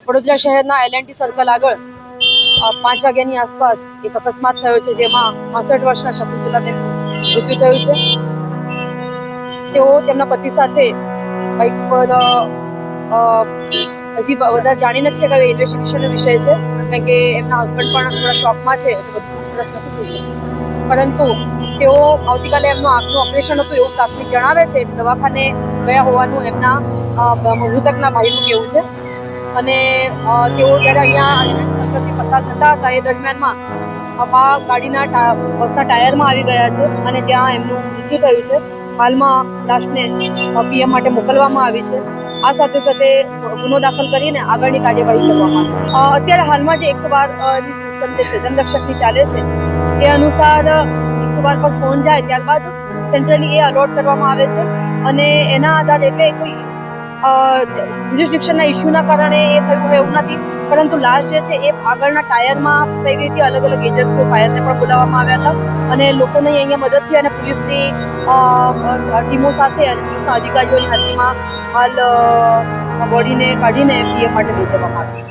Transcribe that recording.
વડોદરા શહેરના L&T circle આગળ 5 વાગ્યાની આસપાસ એક અકસ્માત થયો છે, જેમાં 66 વર્ષના શકુંતલાબેનનું મૃત્યુ થયું છે. તેઓ તેમના પતિ સાથે બાઇક પર હજી વધારે જાણી નથી શકાય, ઇન્વેસ્ટિગેશનનો વિષય છે, કારણ કે એમના હસબન્ડ પણ થોડા શોકમાં છે, એટલે બધું પૂછપરછ નથી થઈ શકતી. પરંતુ તેઓ આવતીકાલે એમનું આંખનું ઓપરેશન હતું એવું તાત્કાલિક જણાવે છે, એટલે દવાખાને ગયા હોવાનું એમના મૃતકના ભાઈનું કહેવું છે. અને તેઓ જ્યારે અહીંયા L&T સર્કલથી પસાર થતા હતા એ દરમિયાનમાં ગાડીના બસના ટાયરમાં આવી ગયા છે અને જ્યાં એમનું મૃત્યુ થયું છે. હાલમાં લાશને PM માટે મોકલવામાં આવી છે. આ સાથે સાથે ગુનો દાખલ કરીને આગળની કાર્યવાહી કરવામાં આવી. અત્યારે હાલમાં જે 112 ની સિસ્ટમ જે છે જનરક્ષકની ચાલે છે એ અનુસાર 112 પર ફોન જાય ત્યારબાદ સેન્ટ્રલી એ અલોટ કરવામાં આવે છે અને એના આધારે એટલે કોઈ જ્યુરિસ્ડિક્શનના ઇસ્યુના કારણે એ થયું હોય એવું નથી, પરંતુ લાશ જે છે એ આગળના ટાયરમાં થઈ ગઈ હતી. અલગ અલગ એજન્સીઓ ફાયરને પણ બોલાવવામાં આવ્યા હતા અને લોકોને અહીંયા મદદથી અને પોલીસની ટીમો સાથે અને પોલીસના અધિકારીઓની હાજરીમાં હાલ બોડીને કાઢીને PM માટે લઈ જવામાં આવી છે.